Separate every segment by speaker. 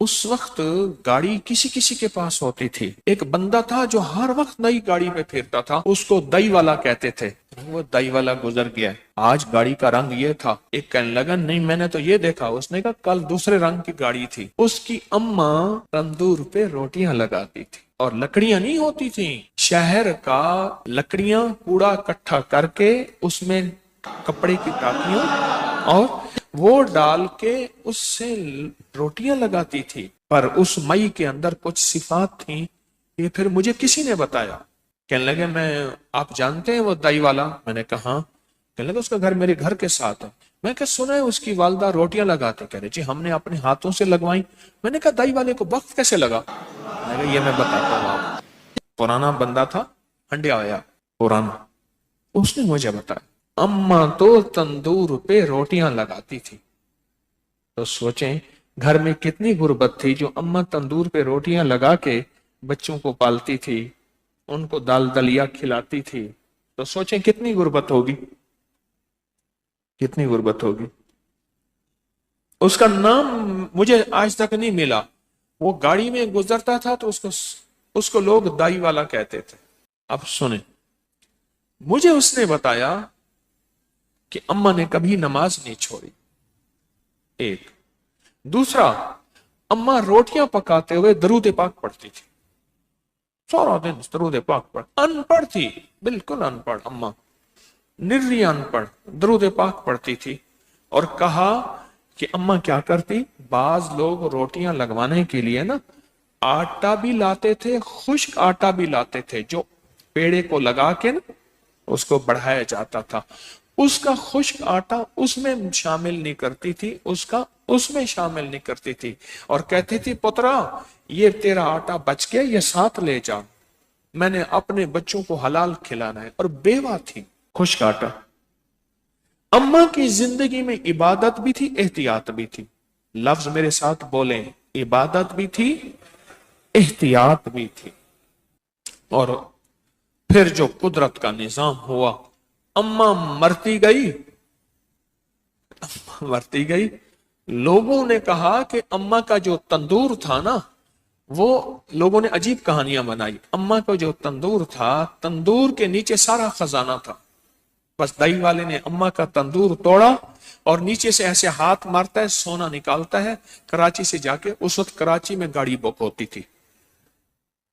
Speaker 1: اس وقت گاڑی کسی کسی کے پاس ہوتی تھی. ایک بندہ تھا جو ہر وقت نئی گاڑی پہ پھرتا تھا, اس کو دئی والا کہتے تھے. وہ دئی والا گزر گیا. آج گاڑی کا رنگ یہ تھا. ایک کہنے لگا نہیں میں نے تو یہ دیکھا. اس نے کہا کل دوسرے رنگ کی گاڑی تھی. اس کی اماں تندور پہ روٹیاں لگاتی تھی اور لکڑیاں نہیں ہوتی تھیں, شہر کا لکڑیاں کوڑا اکٹھا کر کے اس میں کپڑے کی ٹاکیاں اور وہ ڈال کے اس سے روٹیاں لگاتی تھی. پر اس مئی کے اندر کچھ صفات تھیں. یہ پھر مجھے کسی نے بتایا. کہنے لگے میں آپ جانتے ہیں وہ دائی والا؟ میں نے کہا ہاں. کہنے لگے اس کا گھر میرے گھر کے ساتھ ہے. میں کہا سنا ہے اس کی والدہ روٹیاں لگاتے. کہہ رہے جی ہم نے اپنے ہاتھوں سے لگوائیں. میں نے کہا دائی والے کو وقت کیسے لگا؟ میں کہا یہ میں بتاتا ہوں آپ. پرانا بندہ تھا, ہنڈیا آیا پرانا. اس نے مجھے بتایا اماں تو تندور پہ روٹیاں لگاتی تھی. تو سوچیں گھر میں کتنی غربت تھی جو اماں تندور پہ روٹیاں لگا کے بچوں کو پالتی تھی, ان کو دال دلیا کھلاتی تھی. تو سوچیں کتنی غربت ہوگی, کتنی غربت ہوگی. اس کا نام مجھے آج تک نہیں ملا. وہ گاڑی میں گزرتا تھا تو اس کو لوگ دائی والا کہتے تھے. اب سنیں, مجھے اس نے بتایا کہ اماں نے کبھی نماز نہیں چھوڑی. ایک دوسرا, اماں روٹیاں پکاتے ہوئے درود پاک پڑھتی تھی. سارا دن درود پاک پڑھ. ان پڑھ تھی, بالکل ان پڑھ اماں, نری ان پڑھ, درود پاک پڑھتی تھی. اور کہا کہ اماں کیا کرتی, بعض لوگ روٹیاں لگوانے کے لیے نا آٹا بھی لاتے تھے, خشک آٹا بھی لاتے تھے, جو پیڑے کو لگا کے نا اس کو بڑھایا جاتا تھا. اس کا خشک آٹا اس میں شامل نہیں کرتی تھی, اس میں شامل نہیں کرتی تھی. اور کہتی تھی پترا یہ تیرا آٹا بچ گیا, یہ ساتھ لے جا, میں نے اپنے بچوں کو حلال کھلانا ہے. اور بیوہ تھی, خشک آٹا. اماں کی زندگی میں عبادت بھی تھی, احتیاط بھی تھی. لفظ میرے ساتھ بولیں, عبادت بھی تھی, احتیاط بھی تھی. اور پھر جو قدرت کا نظام ہوا, اماں مرتی گئی. لوگوں نے کہا کہ اماں کا جو تندور تھا نا, وہ لوگوں نے عجیب کہانیاں بنائی. اماں کا جو تندور تھا, تندور کے نیچے سارا خزانہ تھا. بس دائی والے نے اماں کا تندور توڑا اور نیچے سے ایسے ہاتھ مارتا ہے, سونا نکالتا ہے. کراچی سے جا کے, اس وقت کراچی میں گاڑی بک ہوتی تھی,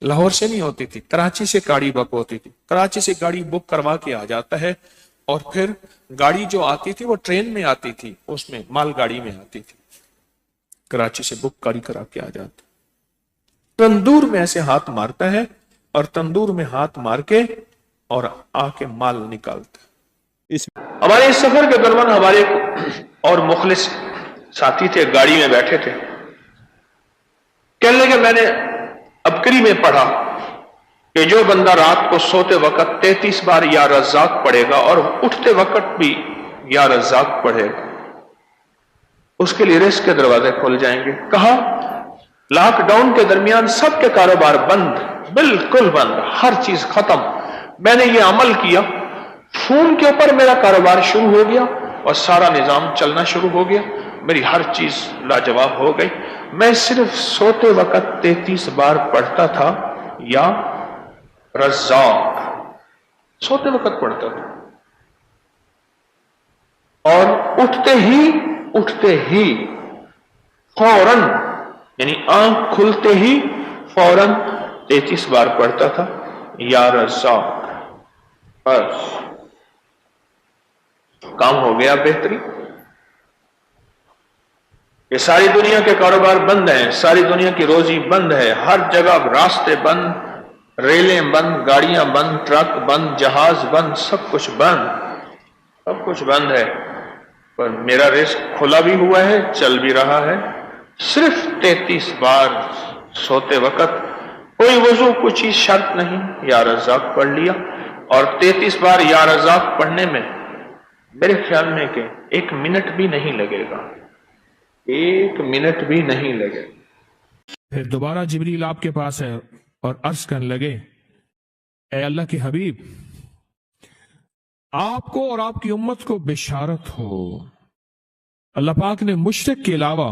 Speaker 1: لاہور سے نہیں ہوتی تھی, کراچی سے گاڑی بک ہوتی تھی. کراچی سے گاڑی بک کروا کے آ جاتا ہے. اور پھر گاڑی جو آتی تھی وہ ٹرین میں آتی تھی, اس میں مال گاڑی میں آتی تھی. کراچی سے بک گاڑی کرا کے آ جاتا. تندور میں ایسے ہاتھ مارتا ہے اور تندور میں ہاتھ مار کے اور آ کے مال نکالتا ہے. ہمارے اس سفر کے دوران ہمارے اور مخلص ساتھی تھے, گاڑی میں بیٹھے تھے. کہنے لگے میں نے ابکری میں پڑھا کہ جو بندہ رات کو سوتے وقت 33 بار یا رزاق پڑھے گا اور اٹھتے وقت بھی یا رزاق پڑھے گا, اس کے لیے رزق کے دروازے کھول جائیں گے. کہا لاک ڈاؤن کے درمیان سب کے کاروبار بند, بالکل بند, ہر چیز ختم. میں نے یہ عمل کیا, فون کے اوپر میرا کاروبار شروع ہو گیا اور سارا نظام چلنا شروع ہو گیا. میری ہر چیز لاجواب ہو گئی. میں صرف سوتے وقت 33 بار پڑھتا تھا یا رزاق, سوتے وقت پڑھتا تھا. اور اٹھتے ہی فوراً, یعنی آنکھ کھلتے ہی فوراً 33 بار پڑھتا تھا یا رزاق. بس کام ہو گیا بہتری. یہ ساری دنیا کے کاروبار بند ہیں, ساری دنیا کی روزی بند ہے, ہر جگہ راستے بند, ریلیں بند, گاڑیاں بند, ٹرک بند, جہاز بند, سب کچھ بند ہے. پر میرا رزق کھلا بھی ہوا ہے, چل بھی رہا ہے. صرف 33 بار سوتے وقت, کوئی وضو کوئی چیز شرط نہیں, یا رزاق پڑھ لیا. اور 33 بار یا رزاق پڑھنے میں میرے خیال میں کہ 1 منٹ بھی نہیں لگے گا, 1 منٹ بھی نہیں لگے. پھر دوبارہ جبریل آپ کے پاس ہے اور عرض کرنے لگے اے اللہ کے حبیب, آپ کو اور آپ کی امت کو بشارت ہو, اللہ پاک نے مشرک کے علاوہ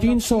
Speaker 1: 300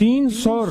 Speaker 1: 300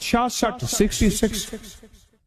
Speaker 1: 66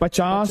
Speaker 1: 50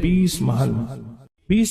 Speaker 1: 20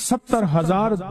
Speaker 1: 70,000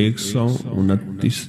Speaker 2: 129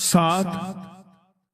Speaker 2: 7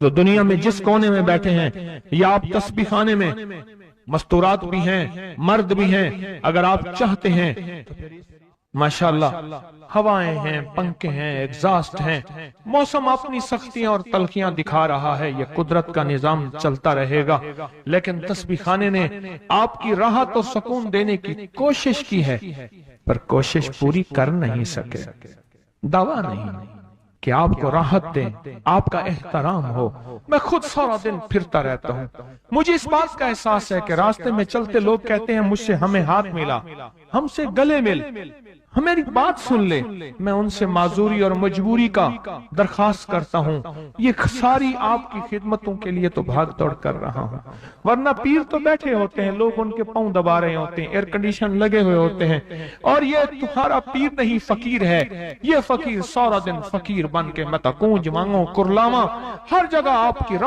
Speaker 1: تو دنیا میں جس کونے میں بیٹھے ہیں یا آپ تسبیح خانے میں، مستورات بھی ہیں، مرد بھی ہیں، اگر آپ چاہتے ہیں ماشاءاللہ ہوائیں ہیں، پنکھے ہیں، ایگزاسٹ ہیں، موسم اپنی سختیاں اور تلخیاں دکھا رہا ہے، یہ قدرت کا نظام چلتا رہے گا، لیکن تسبیح خانے نے آپ کی راحت و سکون دینے کی کوشش کی ہے، پر کوشش پوری کر نہیں سکے۔ دعویٰ نہیں کہ آپ کو راحت دیں، آپ کا احترام ہو۔ میں خود سارا دن پھرتا رہتا ہوں، مجھے اس بات کا احساس ہے کہ راستے میں چلتے لوگ کہتے ہیں مجھ سے ہمیں ہاتھ ملا، ہم سے گلے مل، ہمیری بات سن لے، میں ان سے معذوری اور مجبوری کا درخواست کرتا ہوں، یہ ساری آپ کی خدمتوں کے لیے تو بھاگ دوڑ کر رہا ہوں، ورنہ پیر تو بیٹھے ہوتے ہیں، لوگ ان کے پاؤں دبا رہے ہوتے ہیں، ایئر کنڈیشن لگے ہوئے ہوتے ہیں، اور یہ تمہارا پیر نہیں فقیر ہے، یہ فقیر سارا دن فقیر بن کے متا کونج مانگو کرلاما، ہر جگہ آپ کی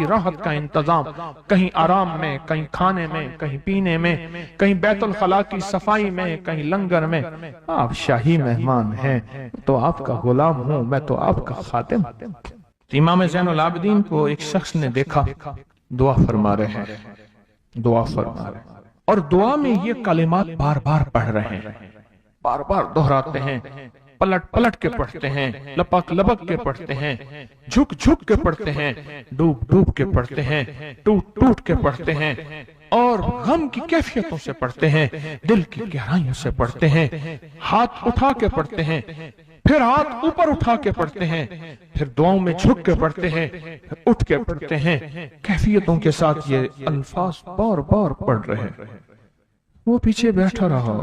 Speaker 1: راحت کا انتظام، کہیں آرام میں، کہیں کھانے میں، کہیں پینے میں، کہیں بیت الخلاء کی صفائی میں، کہیں لنگر میں۔ آپ شاہی مہمان ہیں تو آپ کا غلام ہوں، میں تو آپ کا خادم۔ امام زین العابدین کو ایک شخص نے دیکھا دعا فرما رہے ہیں، اور دعا میں یہ کلمات بار بار پڑھ رہے ہیں، بار بار دہراتے ہیں، پلٹ پلٹ کے پڑھتے ہیں، لپک لپک کے پڑھتے ہیں، جھک جھک کے پڑھتے ہیں، ڈوب ڈوب کے پڑھتے ہیں، ٹوٹ ٹوٹ کے پڑھتے ہیں، اور غم کی کیفیتوں سے پڑھتے ہیں، دل کی گہرائیوں سے پڑھتے ہیں، ہاتھ اٹھا کے پڑھتے ہیں، پھر ہاتھ اوپر اٹھا کے پڑھتے ہیں، پھر دعاؤں میں جھک کے پڑھتے ہیں، پھر اٹھ کے پڑھتے ہیں، کیفیتوں کے ساتھ یہ الفاظ بار بار پڑھ رہے ہیں۔ وہ پیچھے بیٹھا رہا،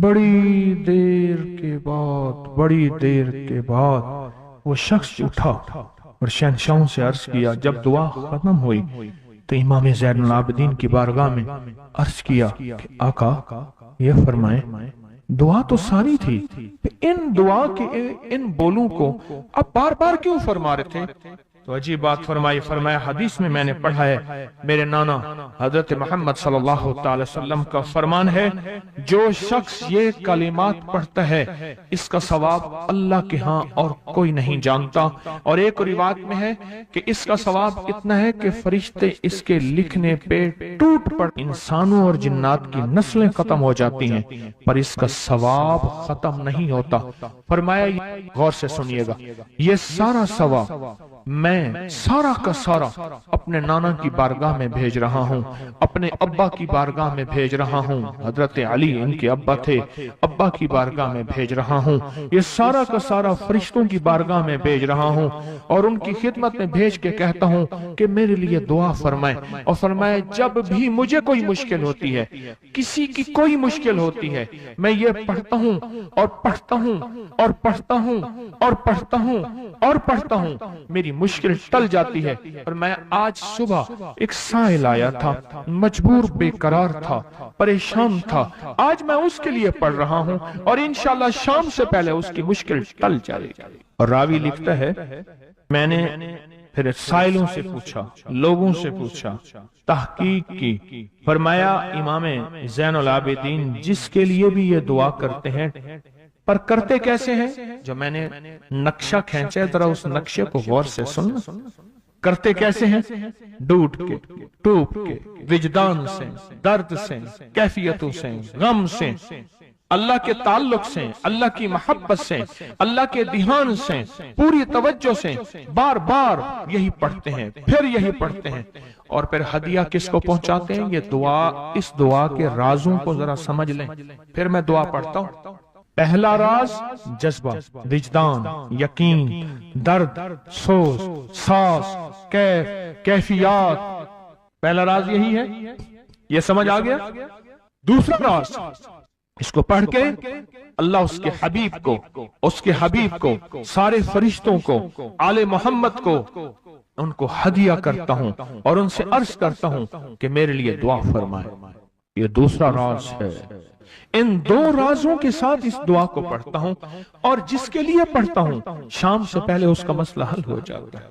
Speaker 1: بڑی دیر کے بعد وہ شخص اٹھا اور شہنشاہوں سے عرض کیا۔ جب دعا ختم ہوئی تو امام زین العابدین کی بارگاہ میں عرض کیا کہ آقا یہ فرمائیں دعا تو ساری تھی، ان دعا کے ان بولوں کو اب بار بار کیوں فرما رہے تھے؟ تو عجیب بات فرمایا حدیث میں میں نے پڑھا ہے، میرے نانا حضرت محمد صلی اللہ تعالی وسلم کا فرمان ہے، جو شخص یہ کلمات پڑھتا ہے اس کا ثواب اللہ کے ہاں اور کوئی نہیں جانتا، اور ایک روایت میں ہے کہ اس کا ثواب اتنا ہے کہ فرشتے اس کے لکھنے پہ ٹوٹ پڑ، انسانوں اور جنات کی نسلیں ختم ہو جاتی ہیں پر اس کا ثواب ختم نہیں ہوتا۔ فرمایا غور سے سنیے گا، یہ سارا ثواب میں سارا کا سارا اپنے نانا کی بارگاہ میں بھیج رہا ہوں، اپنے ابا کی بارگاہ میں بھیج رہا ہوں، حضرت علی ان کے ابا تھے، ابا کی بارگاہ میں بھیج رہا ہوں، یہ سارا کا سارا فرشتوں کی بارگاہ میں بھیج رہا ہوں، اور ان کی خدمت میں بھیج کے کہتا ہوں کہ میرے لیے دعا فرمائیں، اور فرمائے جب بھی مجھے کوئی مشکل ہوتی ہے، کسی کی کوئی مشکل ہوتی ہے، میں یہ پڑھتا ہوں اور پڑھتا ہوں اور پڑھتا ہوں اور پڑھتا ہوں اور پڑھتا ہوں، میری مشکل ٹل جاتی ہے۔ اور میں آج صبح ایک سائل آیا تھا، مجبور بے قرار تھا، پریشان تھا، آج میں اس کے لیے پڑھ رہا ہوں اور انشاءاللہ شام سے پہلے اس کی مشکل ٹل جائے گی۔ اور راوی لکھتا ہے میں نے پھر سائلوں سے پوچھا، لوگوں سے پوچھا، تحقیق کی، فرمایا امام زین العابدین جس کے لیے بھی یہ دعا کرتے ہیں، پر کرتے کیسے ہیں؟ جو میں نے نقشہ کھینچا ہے ذرا اس نقشے کو غور سے سننا۔ کرتے کیسے ہیں؟ ڈوٹ کے، ٹوپ کے، وجدان سے، درد سے، کیفیتوں سے، غم سے، اللہ کے تعلق سے، اللہ کی محبت سے، اللہ کے دھیان سے، پوری توجہ سے بار بار یہی پڑھتے ہیں، پھر یہی پڑھتے ہیں، اور پھر ہدیہ کس کو پہنچاتے ہیں؟ یہ دعا، اس دعا کے رازوں کو ذرا سمجھ لیں۔ پھر میں دعا پڑھتا ہوں۔ پہلا راز جذبہ، وجدان، یقین، درد، سوز، ساز، کیفیات، پہلا راز یہی ہے، یہ سمجھ آ گیا؟ دوسرا راز، اس کو پڑھ کے اللہ اس کے حبیب کو، سارے فرشتوں کو، آل محمد کو، ان کو ہدیہ کرتا ہوں اور ان سے عرض کرتا ہوں کہ میرے لیے دعا فرمائے۔ یہ دوسرا راز ہے۔ ان دو رازوں کے ساتھ اس دعا کو پڑھتا ہوں، اور جس کے لیے پڑھتا ہوں شام سے پہلے اس کا مسئلہ حل ہو جاتا ہے۔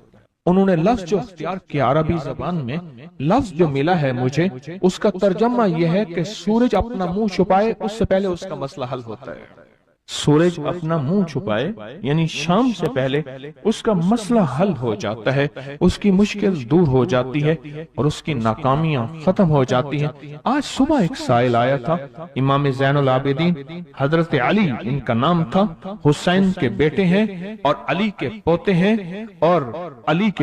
Speaker 1: انہوں نے لفظ جو اختیار کیا عربی زبان میں، لفظ جو ملا ہے مجھے، اس کا ترجمہ یہ ہے کہ سورج اپنا منہ چھپائے اس سے پہلے اس کا مسئلہ حل ہوتا ہے۔ سورج اپنا منہ چھپائے یعنی شام سے پہلے اس کا مسئلہ حل ہو جاتا ہے، اس کی مشکل دور ہو جاتی ہے اور اس کی ناکامیاں ختم ہو جاتی ہیں۔ آج صبح ایک سائل آیا تھا، امام زین العابدین حضرت علی ان کا نام تھا، حسین کے بیٹے ہیں اور علی کے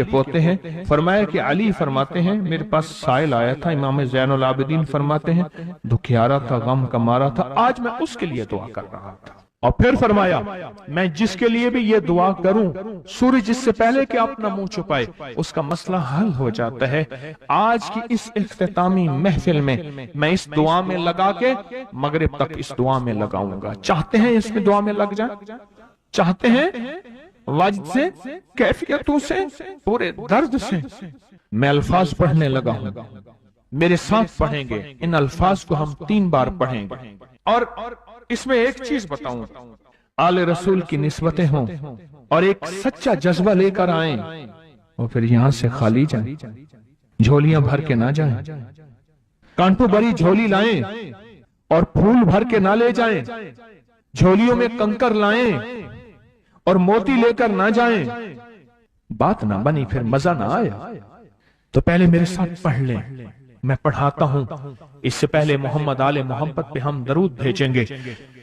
Speaker 1: پوتے ہیں فرمایا کہ علی فرماتے ہیں میرے پاس سائل آیا تھا، امام زین العابدین فرماتے ہیں دکھیارا تھا، غم کا مارا تھا، آج میں اس کے لیے دعا کر رہا تھا۔ اور پھر فرمایا میں جس کے لیے بھی یہ دعا کروں، سورج جس سے پہلے کہ اپنا منہ چھپائے اس کا مسئلہ حل ہو جاتا ہے۔ آج کی اس اختتامی محفل میں میں اس دعا میں لگا کے مغرب تک اس دعا میں لگاؤں گا۔ چاہتے ہیں اس میں دعا میں لگ جائیں؟ چاہتے ہیں وجد سے، کیفیتوں سے، پورے درد سے؟ میں الفاظ پڑھنے لگا ہوں، میرے ساتھ پڑھیں گے، ان الفاظ کو ہم 3 بار پڑھیں گے۔ اور اس میں ایک چیز بتاؤں، آل رسول کی نسبتیں ہوں اور ایک سچا جذبہ لے کر آئیں اور پھر یہاں سے خالی جائیں، جھولیاں بھر کے نہ جائیں، کانٹوں بھری جھولی لائیں اور پھول بھر کے نہ لے جائیں، جھولیوں میں کنکر لائیں اور موتی لے کر نہ جائیں، بات نہ بنی پھر مزہ نہ آیا۔ تو پہلے میرے ساتھ پڑھ لیں، میں پڑھاتا ہوں، اس سے پہلے محمد آل محمد پہ ہم درود بھیجیں گے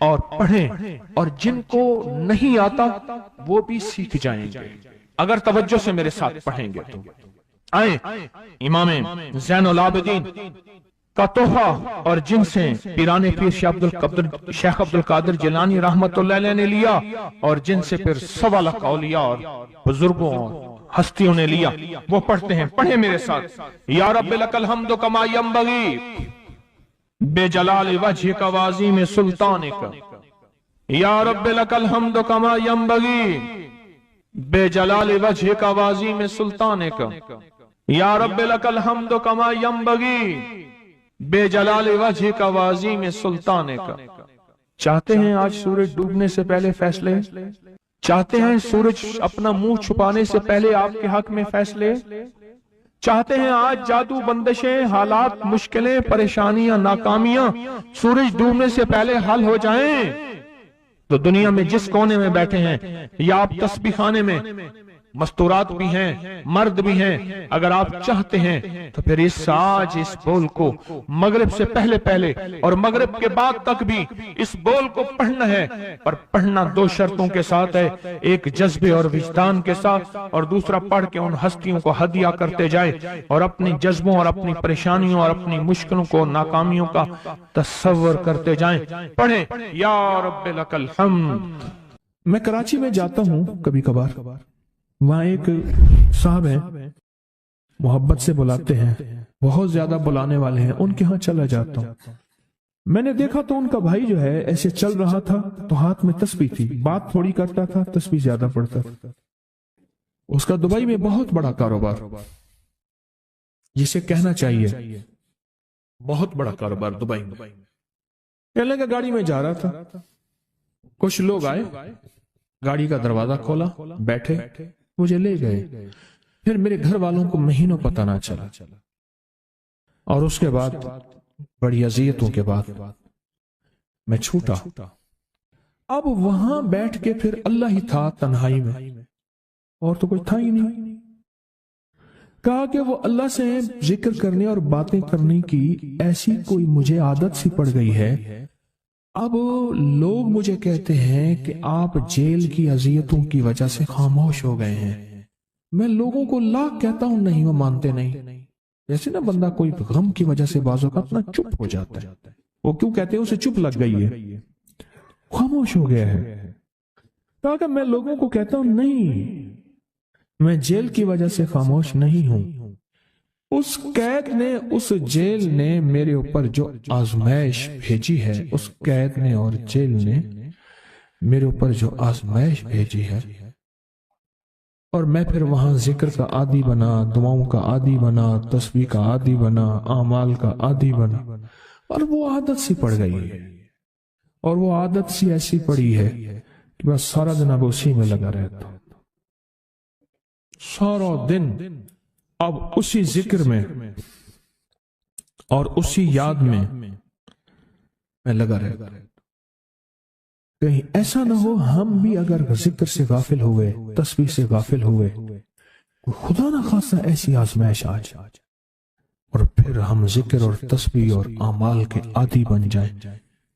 Speaker 1: اور پڑھیں، اور جن کو نہیں آتا وہ بھی سیکھ جائیں گے اگر توجہ سے میرے ساتھ پڑھیں گے تو۔ آئیں امام زین العابدین کا تحفہ اور جن سے پیران پیر شیخ عبد القادر جیلانی رحمت اللہ علیہ نے لیا اور جن سے پھر 1.25 لاکھ اولیاء اور بزرگوں اور ہستیوں نے لیا، وہ پڑھتے ہیں۔ پڑھیں میرے ساتھ، یا رب لک الحمد کما ینبغی بے جلال وجہک وعظیم سلطانک، یا رب لک الحمد کما ینبغی بے جلال وجہک وعظیم سلطانک، یا رب لک الحمد کما ینبغی بے جلال وجہک وعظیم سلطانک۔ چاہتے ہیں آج سورج ڈوبنے سے پہلے فیصلے؟ چاہتے ہیں سورج اپنا منہ چھپانے سے پہلے آپ کے حق میں فیصلے؟ چاہتے ہیں آج جادو، بندشیں، حالات، مشکلیں، پریشانیاں، ناکامیاں سورج ڈوبنے سے پہلے حل ہو جائیں؟ تو دنیا میں جس کونے میں بیٹھے ہیں یا آپ تسبیح خانے میں، مستورات بھی ہیں، مرد بھی ہیں، اگر آپ چاہتے ہیں تو پھر آج اس بول کو مغرب سے پہلے اور مغرب کے بعد تک بھی اس بول کو پڑھنا ہے، پر پڑھنا 2 شرطوں کے ساتھ ہے، ایک جذبے اور وجدان کے ساتھ، اور دوسرا پڑھ کے ان ہستیوں کو ہدیہ کرتے جائے اور اپنی جذبوں اور اپنی پریشانیوں اور اپنی مشکلوں کو، ناکامیوں کا تصور کرتے جائیں۔ پڑھیں یا رب لک الحمد۔ میں کراچی میں جاتا ہوں کبھی کبھار، وہاں ایک صاحب ہیں، محبت سے بلاتے ہیں، بہت زیادہ بلانے والے ہیں، ان کے ہاں چلا جاتا ہوں۔ میں نے دیکھا تو ان کا بھائی جو ہے ایسے چل رہا تھا تو ہاتھ میں تسبیح تھی، بات تھوڑی کرتا تھا، تسبیح زیادہ پڑھتا تھا۔ اس کا دبئی میں بہت بڑا کاروبار، جسے کہنا چاہیے بہت بڑا کاروبار دبئی میں۔ کہنے لگا گاڑی میں جا رہا تھا، کچھ لوگ آئے، گاڑی کا دروازہ کھولا، بیٹھے، مجھے لے گئے، پھر میرے گھر والوں کو مہینوں پتہ نہ چلا، اور اس کے بعد بڑی اذیتوں کے بعد میں چھوٹا۔ اب وہاں بیٹھ کے پھر اللہ ہی تھا تنہائی میں، اور تو کوئی تھا ہی نہیں۔ کہا کہ وہ اللہ سے ذکر کرنے اور باتیں کرنے کی ایسی کوئی مجھے عادت سی پڑ گئی ہے، اب لوگ مجھے کہتے ہیں کہ آپ جیل کی اذیتوں کی وجہ سے خاموش ہو گئے ہیں۔ میں لوگوں کو لاکھ کہتا ہوں، نہیں، وہ مانتے نہیں۔ جیسے نا بندہ کوئی غم کی وجہ سے بعض اوقات اپنا چپ ہو جاتا ہے، وہ کیوں کہتے ہیں؟ اسے چپ لگ گئی ہے، خاموش ہو گیا ہے۔ کہا کہ میں لوگوں کو کہتا ہوں نہیں، میں جیل کی وجہ سے خاموش نہیں ہوں۔ اس قید نے، اس جیل نے میرے اوپر جو آزمائش بھیجی ہے، اس قید نے اور جیل نے میرے اوپر جو آزمائش بھیجی ہے، اور میں پھر وہاں ذکر کا عادی بنا، دعاؤں کا عادی بنا، تسبیح کا عادی بنا، اعمال کا عادی بنا، اور وہ عادت سی پڑ گئی ہے، اور وہ عادت سی ایسی پڑی ہے کہ بس سارا دن اب اسی میں لگا رہتا ہوں، سارا دن اب اسی ذکر میں اور اسی یاد میں لگا رہتا ہوں۔ کہیں ایسا نہ ہو ہم بھی اگر ذکر سے غافل ہوئے، تسبیح سے غافل ہوئے، خدا نہ خواستہ ایسی آزمائش آ جائے اور پھر ہم ذکر اور تسبیح اور اعمال کے عادی بن جائیں،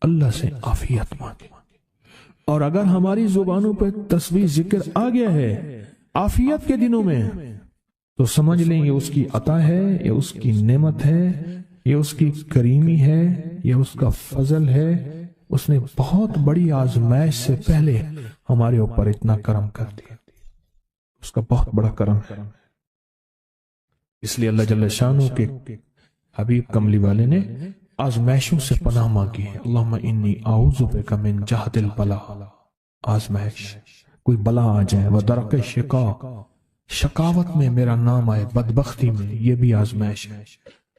Speaker 1: اللہ سے عافیت مانگیں۔ اور اگر ہماری زبانوں پہ تسبیح ذکر آ گیا ہے عافیت کے دنوں میں، تو سمجھ لیں یہ اس کی عطا ہے، یہ اس کی نعمت ہے، یہ اس کی کریمی ہے، یہ اس کا فضل ہے۔ اس نے بہت بڑی آزمائش سے پہلے ہمارے اوپر اتنا کرم کر دیا، اس کا بہت بڑا کرم ہے۔ اس لیے اللہ جل شانہ کے حبیب کملی والے نے آزمائشوں سے پناہ مانگی ہے۔ اللہم انی اعوذ بک من جہد البلاء، آزمائش، کوئی بلا آ جائے، ودرک شقاء، شقاوت میں میرا نام آئے، بدبختی میں، یہ بھی آزمائش ہے،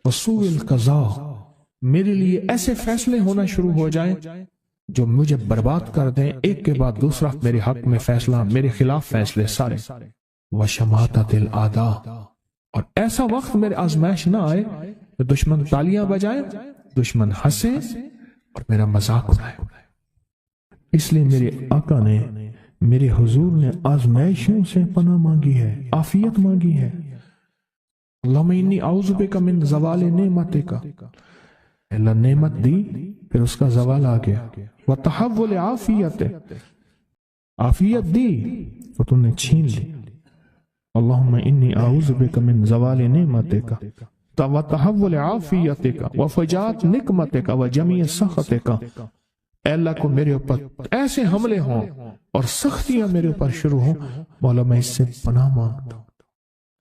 Speaker 1: وسوء القضاء، میرے لیے ایسے فیصلے ہونا شروع ہو جائیں جو مجھے برباد کر دیں، ایک کے بعد دوسرا میرے حق میں فیصلہ، میرے خلاف فیصلے سارے، وشماتۃ الاعداء، اور ایسا وقت میرے آزمائش نہ آئے کہ دشمن تالیاں بجائے، دشمن ہنسے اور میرا مذاق اڑائے۔ اس لیے میرے آقا نے، میرے حضور نے آزمائشوں سے پناہ مانگی ہے، عافیت مانگی ہے۔ اللہم انی اعوذ بک من زوال نعمتک، اللہ نعمت دی پھر اس کا زوال آ گیا، وتحول عافیت، عافیت دی تو تم نے چھین لی۔ اللہم انی اعوذ بک من زوال نعمتک وتحول عافیتک وفجاءت نقمتک وجمیع سخطک، اے اللہ کو میرے اوپر ایسے حملے ہوں اور سختیاں میرے اوپر شروع ہوں، مولا میں اس سے پناہ مانگتا ہوں۔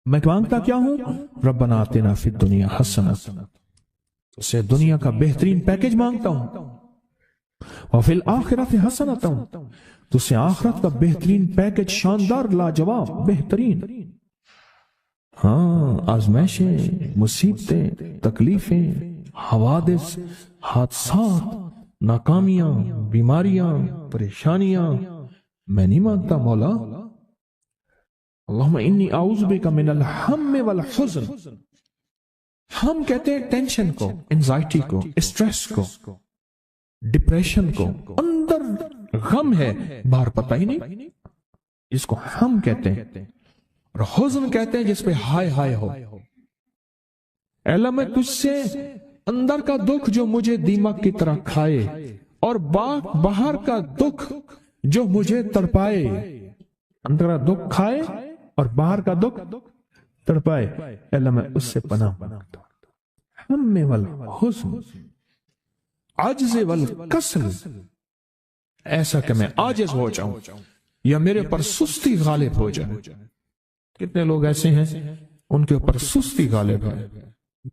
Speaker 1: میں مانگتا کیا ہوں؟ ربنا آتنا فی الدنیا حسنہ، اس سے دنیا کا بہترین پیکج مانگتا ہوں، وفی الآخرۃ حسنہ، تو سے آخرت کا بہترین پیکج، شاندار، لاجواب، بہترین۔ ہاں، آزمائشیں، مصیبتیں، تکلیفیں، حوادث، حادثات، ناکامیاں، بیماریاں، پریشانیاں میں نہیں مانگتا مولا۔ اللہم انی اعوذ بک من الہم والحزن، ہم کہتے ہیں ٹینشن کو، انزائٹی کو، اسٹریس کو، ڈپریشن کو، اندر غم ہے باہر پتہ ہی نہیں، اس کو ہم کہتے ہیں، اور حزن کہتے ہیں جس پہ ہائے ہائے ہو۔ اے اللہ میں تجھ سے اندر کا دکھ جو مجھے دیمک کی طرح کھائے، اور باہر کا دکھ جو مجھے تڑپائے، اندر کا دکھ کھائے اور باہر کا دکھ تڑپائے، اے اللہ میں اس سے پناہ مانگتا ہوں۔ ہم والحزن، عجز والکسل، ایسا کہ میں عاجز ہو جاؤں یا میرے پر سستی غالب ہو جائے۔ کتنے لوگ ایسے ہیں ان کے اوپر سستی غالب ہے،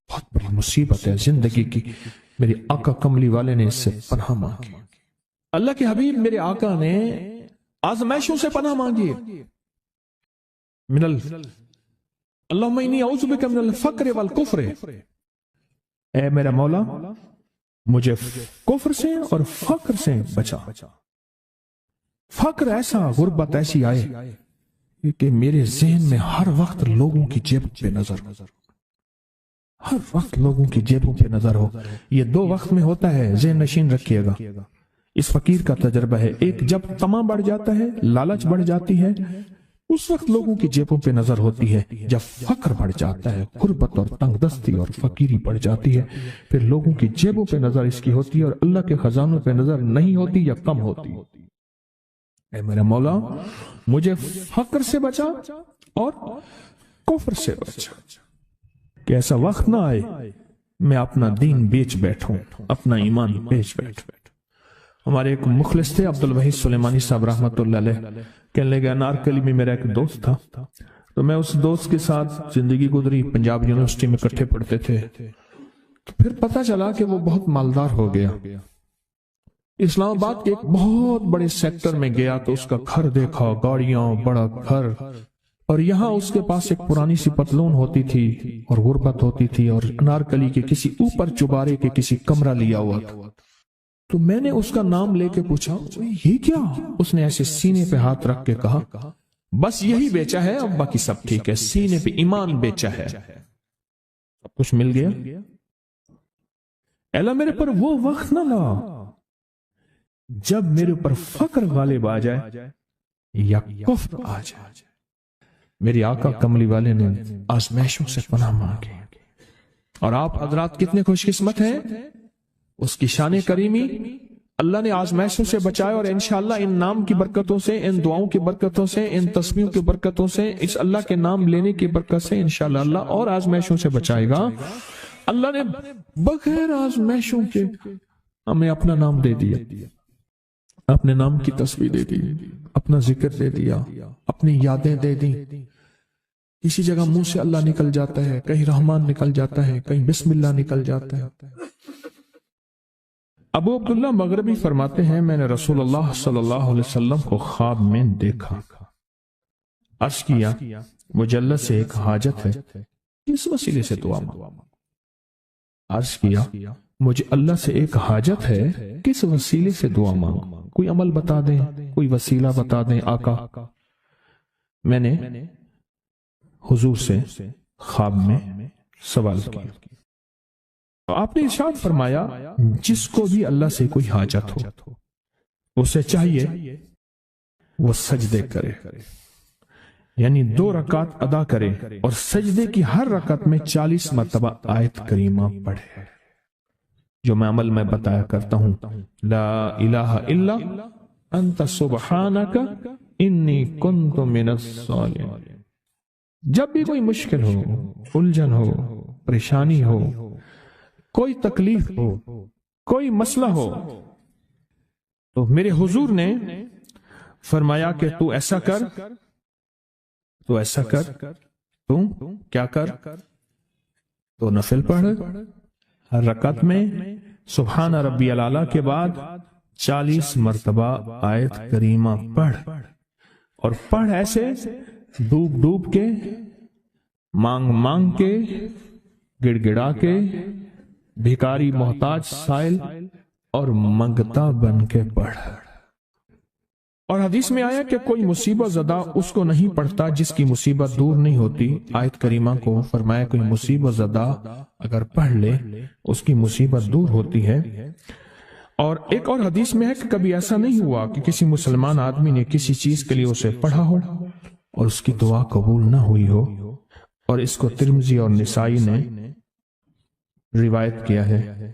Speaker 1: بہت بڑی مصیبت ہے زندگی کی۔ میرے آقا کملی والے نے اس سے پناہ مانگی، اللہ کے حبیب میرے آقا نے آزمائشوں سے پناہ مانگی۔ اللہم انی اعوذ بک من الفقر والکفر، اے میرا مولا مجھے کفر سے اور فقر سے بچا۔ فقر ایسا، غربت ایسی آئے کہ میرے ذہن میں ہر وقت لوگوں کی جیب پہ نظر، ہر وقت لوگوں کی جیبوں پہ نظر ہو۔ یہ دو وقت میں ہوتا ہے، ذہن نشین رکھیے گا۔ اس فقیر کا تجربہ ہے، ایک جب طمع بڑھ جاتا ہے، لالچ بڑھ جاتی ہے، اس وقت لوگوں کی جیبوں پہ نظر ہوتی ہے۔ جب فقر بڑھ جاتا ہے، غربت اور تنگ دستی اور فقیری بڑھ جاتی ہے، پھر لوگوں کی جیبوں پہ نظر اس کی ہوتی ہے اور اللہ کے خزانوں پہ نظر نہیں ہوتی یا کم ہوتی۔ اے میرا مولا مجھے فقر سے بچا اور کفر سے بچا، کہ ایسا وقت نہ آئے میں اپنا دین بیچ بیٹھوں، اپنا ایمان بیچ بیٹھوں۔ ہمارے ایک مخلص تھے عبد الوحید سلیمانی صاحب رحمۃ اللہ علیہ، کہنے لگا انارکلی میں میرا ایک دوست تھا، تو میں اس دوست کے ساتھ زندگی گزری، پنجاب یونیورسٹی میں اکٹھے پڑھتے تھے، تو پھر پتہ چلا کہ وہ بہت مالدار ہو گیا۔ اسلام آباد کے ایک بہت بڑے سیکٹر میں گیا تو اس کا گھر دیکھا، گاڑیاں، بڑا گھر، اور یہاں اس کے پاس ایک پرانی سی پتلون ہوتی تھی اور غربت ہوتی تھی، اور انارکلی کے کسی اوپر چبارے کے کسی کمرہ لیا ہوا تھا۔ تو میں نے اس کا نام لے کے پوچھا یہ کیا؟ اس نے ایسے سینے پہ ہاتھ رکھ کے کہا بس یہی بیچا ہے، اب باقی سب ٹھیک ہے، سینے پہ ایمان بیچا ہے، سب کچھ مل گیا۔ اللہ میرے پر وہ وقت نہ لا
Speaker 2: جب میرے اوپر فقر غالب آ جائے یا کفر آ جائے. میری آقا کملی والے نے آزمائشوں سے پناہ مانگی. اور آپ حضرات کتنے خوش قسمت ہیں، اس کی شان کریمی اللہ نے آزمائشوں سے بچائے، اور انشاءاللہ ان نام کی برکتوں سے، ان دعاؤں کی برکتوں سے، ان تسبیحوں کی برکتوں سے، اس اللہ کے نام لینے کی برکت سے انشاءاللہ اللہ اور آزمائشوں سے بچائے گا. اللہ نے بغیر آزمائشوں کے ہمیں اپنا نام دے دیا، اپنے نام کی تسبیح دے دی، اپنا ذکر دے دیا، اپنی یادیں دے دی. کسی جگہ منہ سے اللہ نکل جاتا ہے، کہیں رحمان نکل جاتا ہے، کہیں بسم اللہ نکل جاتا ہے. ابو عبداللہ مغربی فرماتے ہیں میں نے رسول اللہ صلی اللہ علیہ وسلم کو خواب میں دیکھا. عرض کیا مجھے اللہ سے ایک حاجت ہے، کس وسیلے سے دعا مانگوں؟ عرض کیا مجھے اللہ سے ایک حاجت ہے، کس وسیلے سے دعا مانگوں؟ کوئی عمل بتا دیں، کوئی وسیلہ بتا دیں آقا. میں نے حضور سے خواب میں سوال کیا. آپ نے ارشاد فرمایا جس کو بھی اللہ سے کوئی حاجت ہو اسے چاہیے وہ سجدے کرے، یعنی 2 رکعت ادا کرے اور سجدے کی ہر رکعت میں 40 مرتبہ آیت کریمہ پڑھے، جو میں عمل میں بتایا کرتا ہوں. لا الہ الا انت سبحانک انی کنت من الظالمین. جب بھی کوئی مشکل ہو، الجھن ہو، پریشانی ہو، کوئی تکلیف ہو، کوئی مسئلہ ہو، تو میرے حضور نے فرمایا کہ تو ایسا کر، تو ایسا کر، تو کیا کر، تو نفل پڑھ، ہر رکعت میں سبحان ربی الاعلیٰ کے بعد 40 مرتبہ آیت کریمہ پڑھ، اور پڑھ ایسے ڈوب ڈوب کے، مانگ مانگ کے، گڑ گڑا کے، بھکاری محتاج سائل اور منگتا بن کے پڑھ. اور حدیث میں آیا کہ کوئی مصیبت زدہ اس کو نہیں پڑھتا جس کی مصیبت دور نہیں ہوتی. آیت کریمہ کو فرمایا کوئی مصیبت زدہ اگر پڑھ لے اس کی مصیبت دور ہوتی ہے. اور ایک اور حدیث میں ہے کہ کبھی ایسا نہیں ہوا کہ کسی مسلمان آدمی نے کسی چیز کے لیے اسے پڑھا ہو اور اس کی دعا قبول نہ ہوئی ہو. اور اس کو ترمذی اور نسائی نے روایت کیا ہے.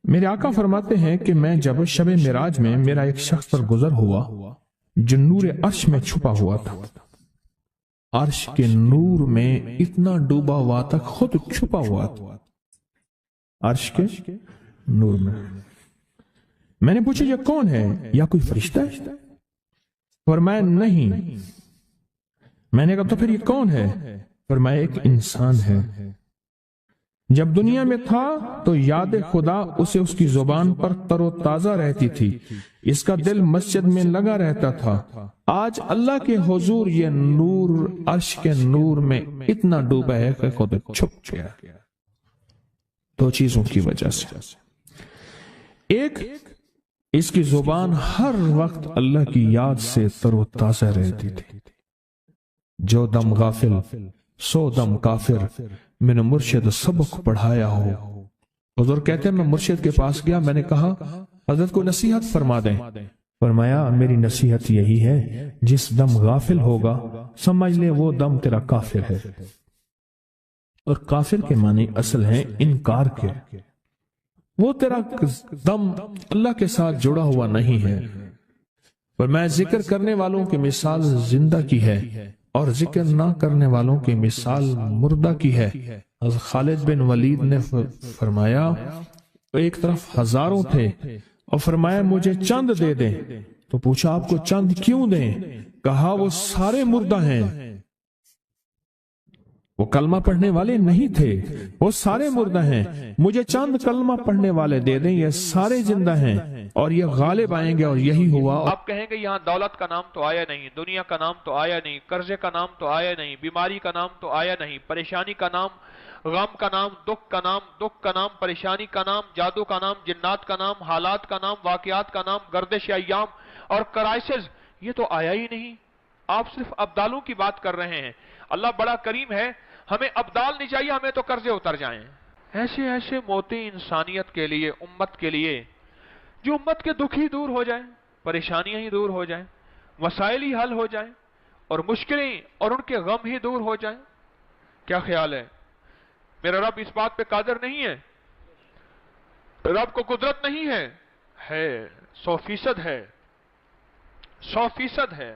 Speaker 2: میرے آقا فرماتے ہیں کہ میں جب شب معراج میں میرا ایک شخص پر گزر ہوا جو نور عرش میں چھپا ہوا تھا، عرش کے نور میں اتنا ڈوبا ہوا تھا، خود چھپا ہوا تھا عرش کے نور میں. میں نے پوچھا یہ کون ہے، یا کوئی فرشتہ ہے؟ فرمایا نہیں. میں نے کہا تو پھر یہ کون ہے؟ فرمایا ایک انسان ہے. جب دنیا میں تھا تو یاد خدا اسے اس کی زبان پر تر و تازہ رہتی تھی، اس کا دل مسجد میں لگا رہتا تھا. آج اللہ کے حضور یہ نور عرش کے نور میں اتنا ڈوبا ہے کہ خود چھپ گیا. 2 چیزوں کی وجہ سے. ایک، اس کی زبان ہر وقت اللہ کی یاد سے تر و تازہ رہتی تھی. جو دم غافل سو دم کافر، میں نے مرشد سبق پڑھایا ہو. حضور کہتے ہیں میں مرشد کے پاس گیا، میں نے کہا حضرت کو نصیحت فرما دیں. فرمایا میری نصیحت یہی ہے جس دم غافل ہوگا سمجھ لے وہ دم تیرا کافر ہے. اور کافر کے معنی اصل ہیں انکار کے. وہ تیرا دم اللہ کے ساتھ جڑا ہوا نہیں ہے. فرمایا ذکر کرنے والوں کی مثال زندہ کی ہے اور ذکر نہ کرنے والوں کی مثال مردہ کی ہے. حضرت خالد بن ولید نے فرمایا ایک طرف ہزاروں تھے اور فرمایا مجھے چند دے دیں. تو پوچھا آپ کو چند کیوں دیں؟ کہا وہ سارے مردہ ہیں، وہ کلمہ پڑھنے والے نہیں تھے، وہ سارے مردہ ہیں. مجھے چند کلمہ پڑھنے والے دے دیں، یہ سارے زندہ ہیں اور یہ غالب آئیں گے. اور یہی ہوا.
Speaker 1: آپ کہیں گے یہاں دولت کا نام تو آیا نہیں، دنیا کا نام تو آیا نہیں، قرضے کا نام تو آیا نہیں، بیماری کا نام تو آیا نہیں، پریشانی کا نام، غم کا نام، دکھ کا نام، پریشانی کا نام، جادو کا نام، جنات کا نام، حالات کا نام، واقعات کا نام، گردش ایام اور کرائسس، یہ تو آیا ہی نہیں. آپ صرف ابدالوں کی بات کر رہے ہیں. اللہ بڑا کریم ہے، ہمیں ابدال نہیں چاہیے، ہمیں تو قرضے اتر جائیں. ایسے ایسے موتی انسانیت کے لیے، امت کے لیے جو امت کے دکھ ہی دور ہو جائیں، پریشانیاں ہی دور ہو جائیں، مسائل ہی حل ہو جائیں، اور مشکلیں اور ان کے غم ہی دور ہو جائیں؟ کیا خیال ہے؟ میرا رب اس بات پہ قادر نہیں ہے؟ رب کو قدرت نہیں ہے؟ ہے، 100% ہے، 100% ہے۔